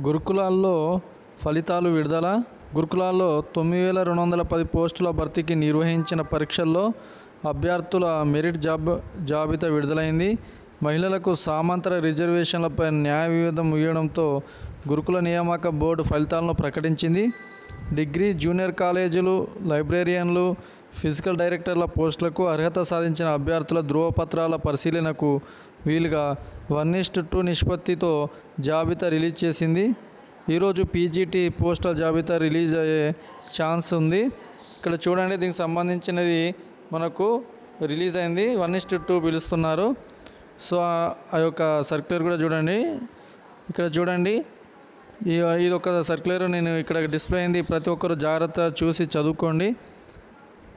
గురుకులాల్లో ఫలితాలు విడుదల. గురుకులాల్లో 9210 పోస్టుల భర్తీకి నిర్వహించిన పరీక్షల్లో అభ్యర్థుల మెరిట్ జాబితా విడుదలైంది. మహిళలకు సమాంతర రిజర్వేషన్లపై న్యాయ వివాదం ముగియడంతో గురుకుల నియామక బోర్డు ఫలితాలను ప్రకటించింది. డిగ్రీ, జూనియర్ కాలేజీలు, లైబ్రేరియన్లు, ఫిజికల్ డైరెక్టర్ల పోస్టులకు అర్హత సాధించిన అభ్యర్థుల ధృవపత్రాల పరిశీలనకు వీలుగా 1:2 నిష్పత్తితో జాబితా రిలీజ్ చేసింది. ఈరోజు పీజీటీ పోస్టుల జాబితా రిలీజ్ అయ్యే ఛాన్స్ ఉంది. ఇక్కడ చూడండి, దీనికి సంబంధించినది మనకు రిలీజ్ అయింది. 1:2 పిలుస్తున్నారు. సో ఆ యొక్క సర్క్యులర్ కూడా చూడండి. ఇక్కడ చూడండి, ఇది ఒక సర్క్యులర్ నేను ఇక్కడ డిస్ప్లే అయింది. ప్రతి ఒక్కరు జాగ్రత్త చూసి చదువుకోండి.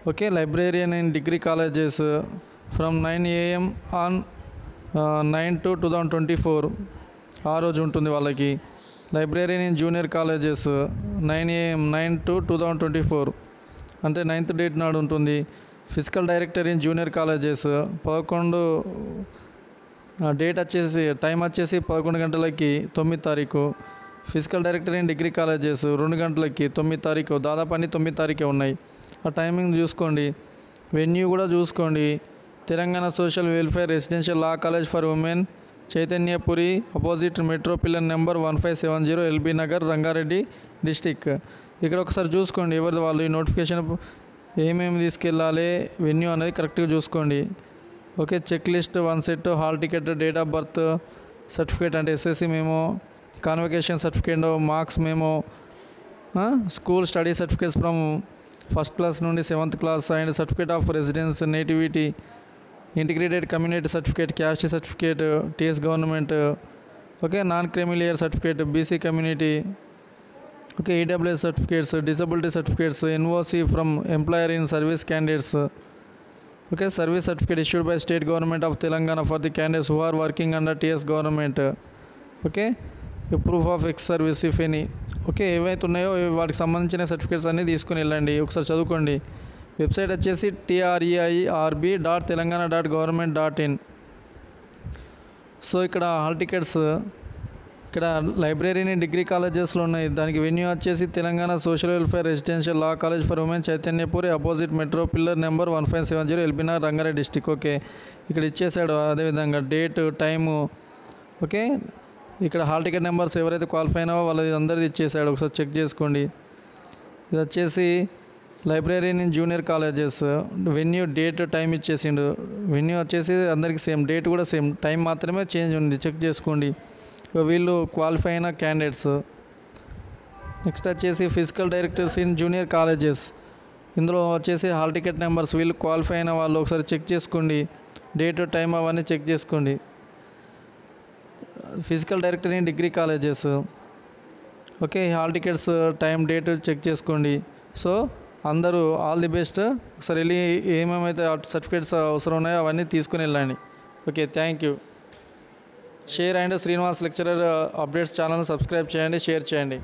Okay. Librarian in degree colleges from 9 AM on 9/2/2024 ఆ రోజు ఉంటుంది వాళ్ళకి. Librarian in junior colleges 9 AM 9/2/2024 అంటే 9th డేట్ నాడు ఉంటుంది. Physical director in junior colleges 11 date వచ్చేసి టైం వచ్చేసి 11 గంటలకి 9వ తారీఖు. Physical director in degree colleges 2 గంటలకి 9వ తారీఖు. దాదాపు అన్ని 9వ తారీఖే ఉన్నాయి. ఆ టైమింగ్ చూసుకోండి. వెన్యూ కూడా చూసుకోండి. Telangana social welfare residential law college for women, Chaitanyapuri, opposite metro pillar number 1570, LB Nagar, Rangareddy district. ఇక్కడ ఒకసారి చూసుకోండి ఎవరిది వాళ్ళు. ఈ నోటిఫికేషన్ ఏమేమి తీసుకెళ్ళాలి, వెన్యూ అనేది కరెక్ట్గా చూసుకోండి. Okay. Check list 1 set, hall ticket, date of birth certificate అంటే SSC memo, convocation certificate, marks memo, school study certificates from 1st class నుండి 7th class and certificate of residence, nativity, integrated community certificate, caste certificate, TS government. Okay. Non creamy layer certificate, BC community. Okay. EWS certificates, disability certificates, NOC from employer in service candidates. Okay. Service certificate issued by state government of Telangana for the candidates who are working under TS government. Okay. Proof of ex service if any. Okay. ఏవైతే ఉన్నాయో వాటికి సంబంధించిన certificates అన్నీ తీసుకుని వెళ్ళండి. ఒకసారి చదువుకోండి. Website వచ్చేసి treirb.telangana.government.in. సో ఇక్కడ హాల్ టికెట్స్ ఇక్కడ లైబ్రరీని డిగ్రీ కాలేజెస్లో ఉన్నాయి. దానికి వెన్యూ వచ్చేసి Telangana social welfare residential law college for women, Chaitanyapuri, opposite metro pillar number 1570, LB Nagar, Rangareddy district. Okay. ఇక్కడ ఇచ్చేసాడు. అదేవిధంగా డేట్, టైము. ఓకే. ఇక్కడ హాల్ టికెట్ నెంబర్స్ ఎవరైతే క్వాలిఫై అయినావో వాళ్ళది అందరిది ఇచ్చేసాడు. ఒకసారి చెక్ చేసుకోండి. ఇది వచ్చేసి librarian in junior colleges venue, date, time ఇచ్చేసిండు. వెన్యూ వచ్చేసి అందరికీ సేమ్, డేట్ కూడా సేమ్, టైం మాత్రమే చేంజ్ ఉంది. చెక్ చేసుకోండి. వీళ్ళు క్వాలిఫై అయిన క్యాండిడేట్స్. నెక్స్ట్ వచ్చేసి physical directors in junior colleges. ఇందులో వచ్చేసి హాల్ టికెట్ నెంబర్స్ వీళ్ళు క్వాలిఫై అయిన వాళ్ళు ఒకసారి చెక్ చేసుకోండి. డేట్, టైం అవన్నీ చెక్ చేసుకోండి. Physical director in degree colleges. Okay. Hall tickets, time, date check చేసుకోండి. సో అందరూ ఆల్ ది బెస్ట్. ఒకసారి వెళ్ళి ఏమేమైతే సర్టిఫికేట్స్ అవసరం ఉన్నాయో అవన్నీ తీసుకుని వెళ్ళండి. Okay. Thank you. Share and Srinivas lecturer updates ఛానల్ని సబ్స్క్రైబ్ చేయండి, షేర్ చేయండి.